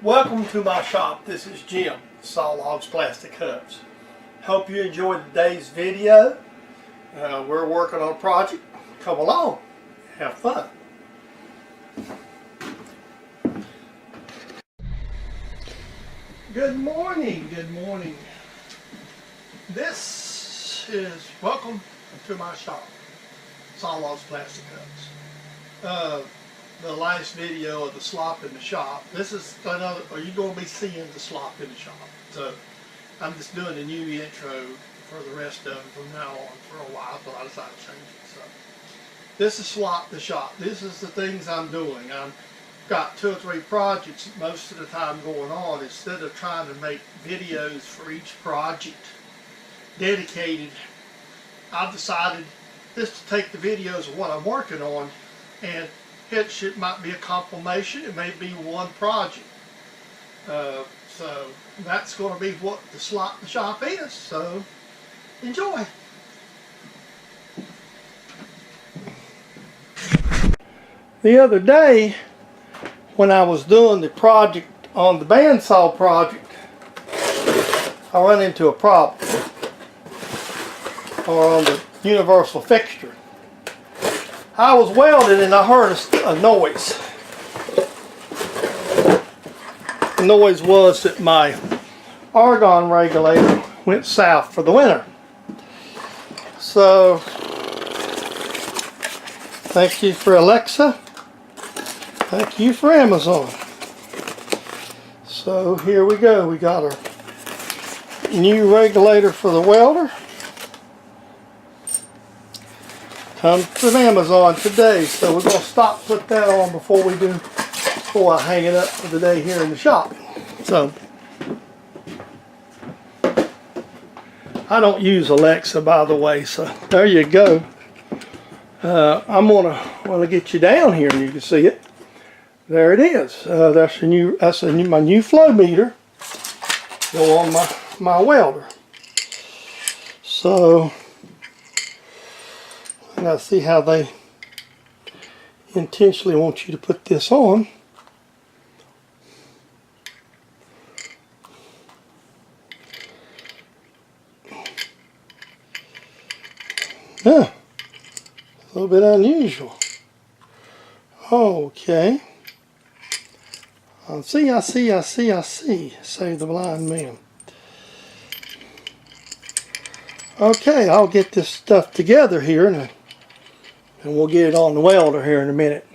Welcome to my shop. This is Jim, Saw Logs Plastic Hubs. Hope you enjoyed today's video. We're working on a project. Come along, have fun. Good morning, good morning. This is welcome to my shop, Saw Logs Plastic Hubs. The last video of the slop in the shop. This is another, or you're going to be seeing the slop in the shop. So I'm just doing a new intro for the rest of them from now on for a while until I decide to change it. So this is slop the shop. This is the things I'm doing. I've got 2 or 3 projects most of the time going on. Instead of trying to make videos for each project dedicated, I've decided just to take the videos of what I'm working on, and it might be a compilation, it may be one project. So that's going to be what the slop the shop is. So enjoy. The other day when I was doing the project on the bandsaw project, I run into a problem, or on the universal fixture. I was welding and I heard a noise. The noise was that my Argon Regulator went south for the winter. So, thank you for Alexa. Thank you for Amazon. So here we go. We got our new regulator for the welder. Comes from Amazon today, so we're going to stop, put that on before I hang it up for the day here in the shop. So I don't use Alexa, by the way, so there you go. I'm gonna get you down here and you can see it. There it is. That's my new flow meter. Go on my welder. So now see how they intentionally want you to put this on. Yeah, a little bit unusual. Okay. I see. Save the blind man. Okay, I'll get this stuff together here and we'll get it on the welder here in a minute.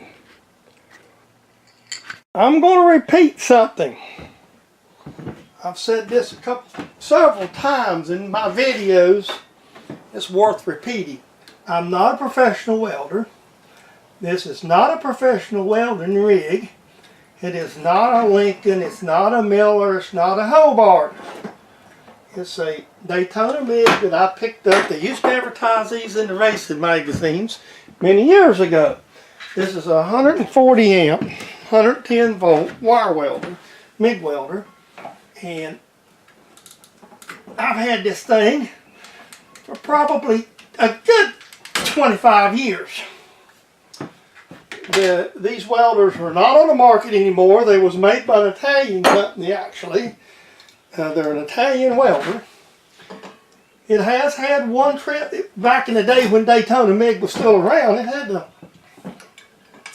I'm going to repeat something. I've said this several times in my videos. It's worth repeating. I'm not a professional welder. This is not a professional welding rig. It is not a Lincoln. It's not a Miller. It's not a Hobart. It's a Daytona MIG that I picked up. They used to advertise these in the racing magazines many years ago. This is a 140 amp, 110 volt wire welder, MIG welder, and I've had this thing for probably a good 25 years. These welders are not on the market anymore. They was made by an Italian company actually. They're an Italian welder. It has had one trip back in the day when Daytona MIG was still around.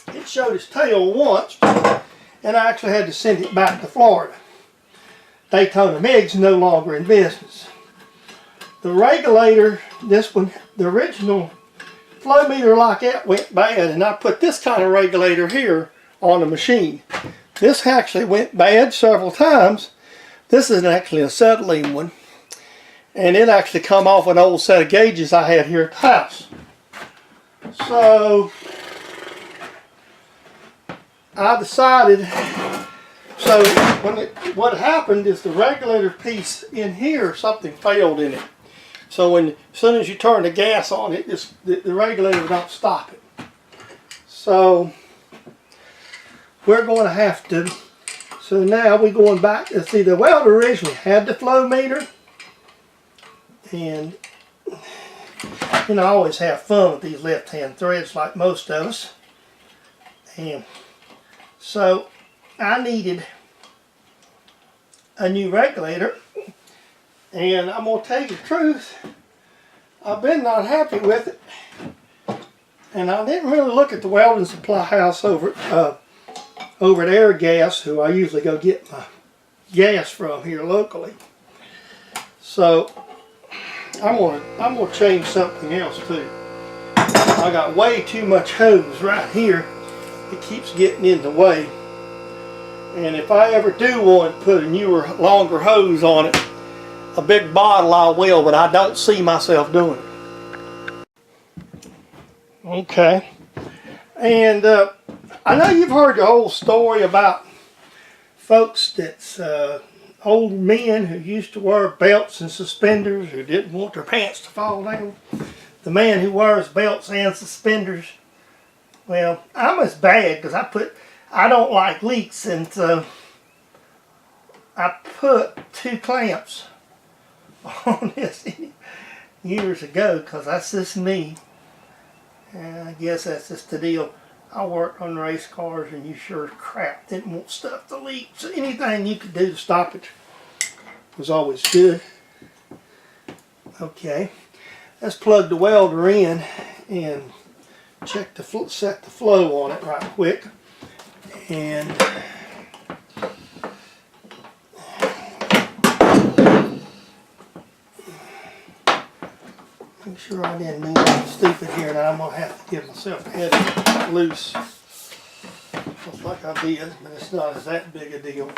It showed its tail once, and I actually had to send it back to Florida. Daytona MIG's no longer in business. The regulator, this one, the original flow meter like that went bad, and I put this kind of regulator here on the machine. This actually went bad several times. This is actually an acetylene one, and it actually come off an old set of gauges I had here at the house. So I decided, what happened is the regulator piece in here, something failed in it. So as soon as you turn the gas on, the regulator don't stop it. So we're going to have to. So now we're going back to see the welder originally had the flow meter, and I always have fun with these left-hand threads like most of us. And so I needed a new regulator, and I'm going to tell you the truth, I've been not happy with it, and I didn't really look at the welding supply house over at Airgas, who I usually go get my gas from here locally. So I'm gonna change something else too. I got way too much hose right here. It keeps getting in the way. And if I ever do want to put a newer, longer hose on it, a big bottle, I will, but I don't see myself doing it. Okay. And I know you've heard the whole story about folks that's old men who used to wear belts and suspenders, who didn't want their pants to fall down. The man who wears belts and suspenders. Well, I'm as bad because I don't like leaks, and so I put 2 clamps on this years ago because that's just me. And I guess that's just the deal. I worked on race cars, and you sure as crap didn't want stuff to leak. So anything you could do to stop it was always good. Okay, let's plug the welder in and set the flow on it right quick. And make sure I didn't do anything stupid here. Now I'm going to have to give myself a head loose. Looks like I did, but it's not as that big a deal.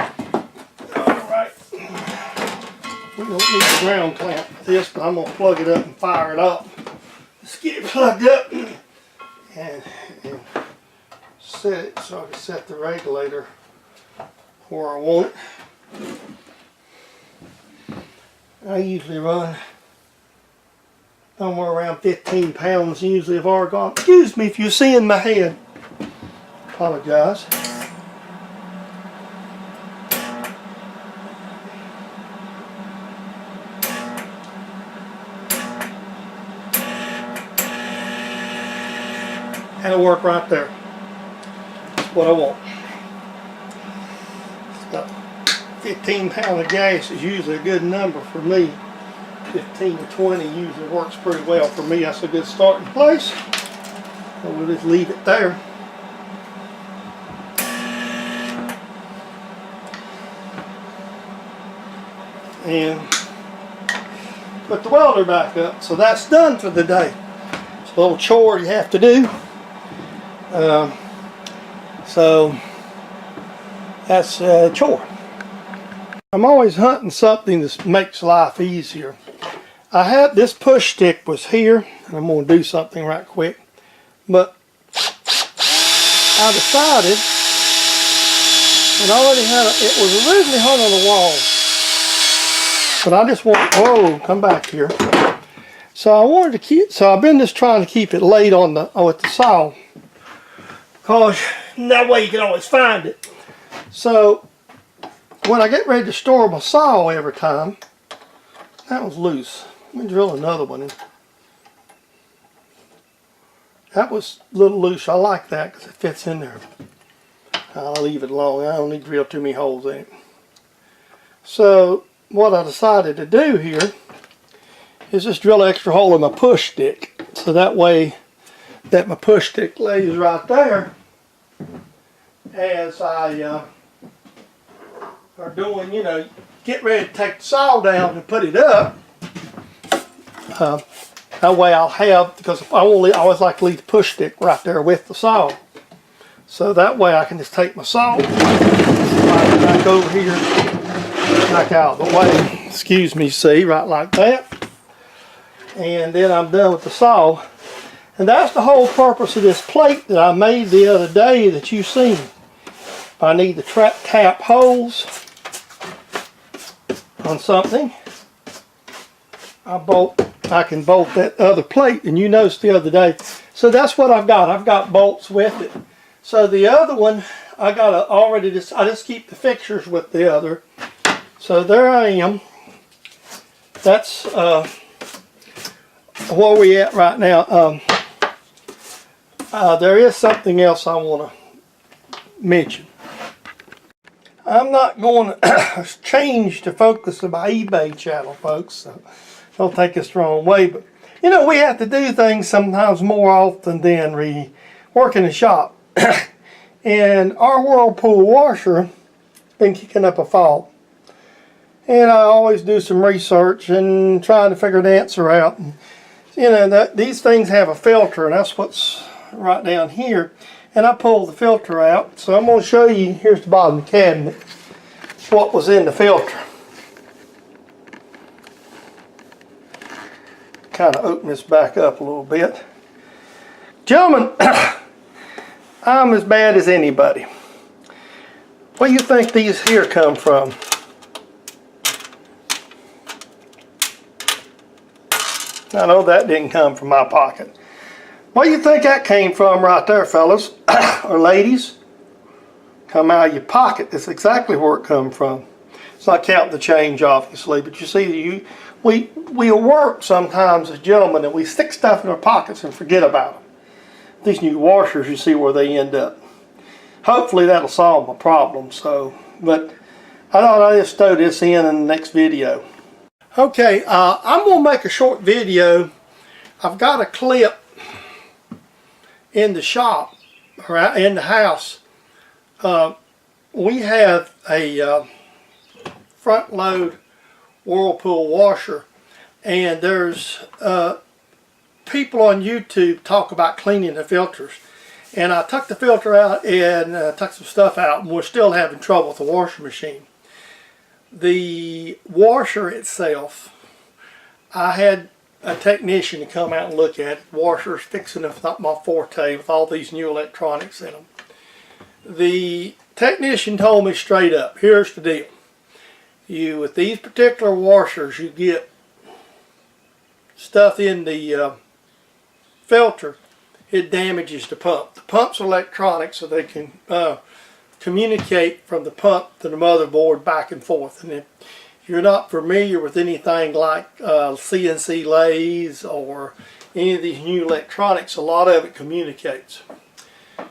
Alright. We don't need a ground clamp for this, but I'm going to plug it up and fire it up. Let's get it plugged up and set it so I can set the regulator where I want it. I usually run somewhere around 15 pounds usually of argon. Excuse me if you're seeing my head. Apologize. That'll work right there. That's what I want. It's got 15 pounds of gas is usually a good number for me. 15 to 20 usually works pretty well for me. That's a good starting place. So we'll just leave it there. And put the welder back up. So that's done for the day. It's a little chore you have to do. So that's a chore. I'm always hunting something that makes life easier. I had this push stick was here, and I'm going to do something right quick. But I decided, and I already had it was originally hung on the wall, but I just want, whoa, come back here. So I wanted to keep, so I've been just trying to keep it laid on the with the saw, because that way you can always find it. So when I get ready to store my saw every time, that was loose. Let me drill another one in. That was a little loose. I like that because it fits in there. I'll leave it alone. I don't need to drill too many holes in it. So what I decided to do here is just drill an extra hole in my push stick. So that way that my push stick lays right there as I are doing, you know, get ready to take the saw down and put it up. That way I'll have, because I always like to leave the push stick right there with the saw. So that way I can just take my saw back over here, back out of the way. Excuse me, see, right like that. And then I'm done with the saw. And that's the whole purpose of this plate that I made the other day that you've seen. If I need to tap holes on something, I can bolt that other plate, and you noticed the other day. So that's what I've got. I've got bolts with it. So the other one, I got I just keep the fixtures with the other. So there I am. That's where we at right now. There is something else I want to mention. I'm not going to change the focus of my eBay channel, folks, so don't take this the wrong way. But, you know, we have to do things sometimes more often than we work in the shop. And our Whirlpool washer been kicking up a fault. And I always do some research and trying to figure the answer out. And, you know, these things have a filter, and that's what's right down here. And I pulled the filter out, so I'm going to show you, here's the bottom of the cabinet, what was in the filter. Kind of open this back up a little bit. Gentlemen, I'm as bad as anybody. Where do you think these here come from? I know that didn't come from my pocket. What do you think that came from right there, fellas or ladies? Come out of your pocket. That's exactly where it come from. It's not counting the change, obviously, but you see, we work sometimes as gentlemen and we stick stuff in our pockets and forget about them. These new washers, you see where they end up. Hopefully that'll solve my problem. But I thought I'd just throw this in the next video. Okay, I'm going to make a short video. I've got a clip in the shop, or in the house. We have a front load Whirlpool washer, and there's people on YouTube talk about cleaning the filters. And I took the filter out and took some stuff out, and we're still having trouble with the washing machine. The washer itself, I had a technician to come out and look at it. Washer's fixing them, not my forte, with all these new electronics in them. The technician told me straight up, here's the deal. With these particular washers, you get stuff in the filter, it damages the pump. The pump's electronic, so they can communicate from the pump to the motherboard back and forth. And if you're not familiar with anything like CNC lathes or any of these new electronics, a lot of it communicates.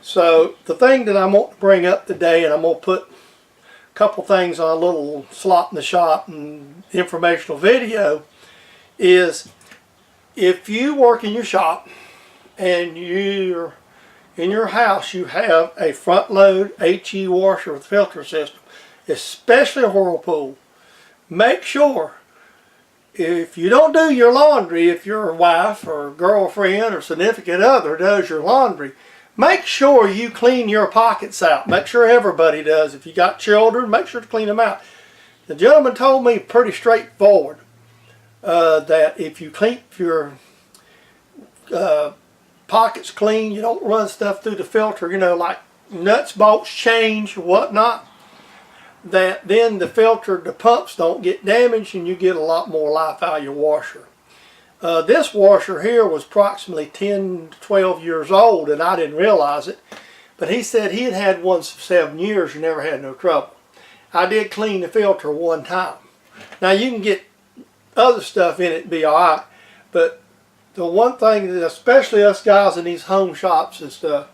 So the thing that I want to bring up today, and I'm going to put a couple things on a little slot in the shop and informational video, is if you work in your shop and you're in your house, you have a front load HE washer with filter system, especially a Whirlpool, make sure if you don't do your laundry, if your wife or girlfriend or significant other does your laundry, make sure you clean your pockets out. Make sure everybody does. If you got children, make sure to clean them out. The gentleman told me pretty straightforward that if you keep your pockets clean, you don't run stuff through the filter, you know, like nuts, bolts, chains, whatnot, that then the filter, the pumps don't get damaged and you get a lot more life out of your washer. This washer here was approximately 10 to 12 years old, and I didn't realize it, but he said he had had one for 7 years and never had no trouble. I did clean the filter one time. Now you can get other stuff in it and be alright, but the one thing that especially us guys in these home shops and stuff,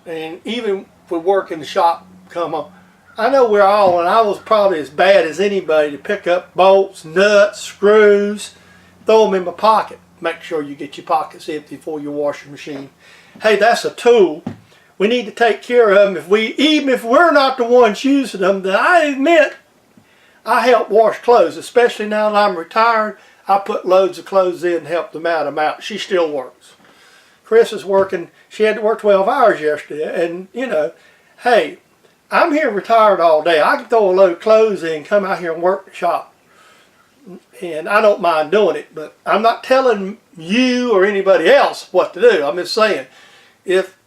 and even if we work in the shop, come on, I know we're all, and I was probably as bad as anybody to pick up bolts, nuts, screws, throw them in my pocket. Make sure you get your pockets empty before your washing machine. Hey, that's a tool. We need to take care of them. Even if we're not the ones using them, then I admit I help wash clothes, especially now that I'm retired. I put loads of clothes in and help them out. She still works. Chris is working. She had to work 12 hours yesterday. And, you know, hey, I'm here retired all day. I can throw a load of clothes in, come out here and work the shop. And I don't mind doing it. But I'm not telling you or anybody else what to do. I'm just saying, if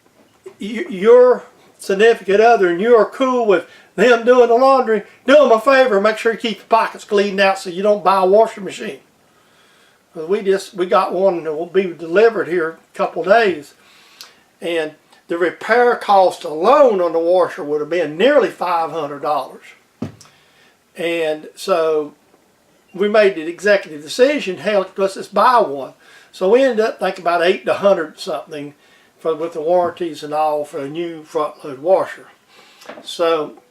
you're significant other and you're cool with them doing the laundry, do them a favor, make sure you keep your pockets cleaned out so you don't buy a washing machine. We got one that will be delivered here in a couple days, and the repair cost alone on the washer would have been nearly $500. And so we made the executive decision, hell, let's just buy one. So we ended up thinking about $800 to $100 something with the warranties and all for a new front load washer. So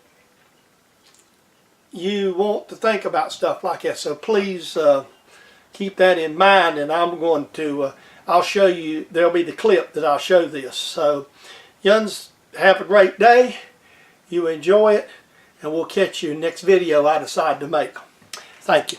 you want to think about stuff like that. So please keep that in mind, and I'm going to, I'll show you, there'll be the clip that I'll show this. So, yuns, have a great day. You enjoy it, and we'll catch you next video I decide to make. Thank you.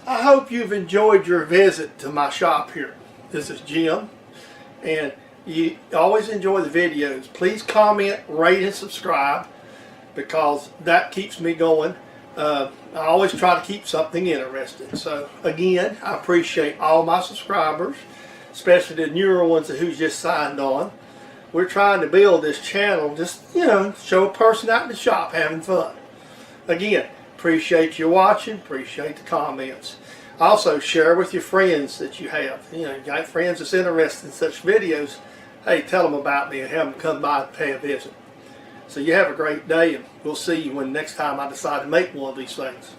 I hope you've enjoyed your visit to my shop here. This is Jim, and you always enjoy the videos. Please comment, rate, and subscribe, because that keeps me going. I always try to keep something interesting. So again, I appreciate all my subscribers, especially the newer ones who's just signed on. We're trying to build this channel, just, you know, show a person out in the shop having fun. Again, appreciate you watching, appreciate the comments. Also, share with your friends that you have. You know, you got friends that's interested in such videos. Hey, tell them about me and have them come by and pay a visit. So you have a great day, and we'll see you when next time I decide to make one of these things.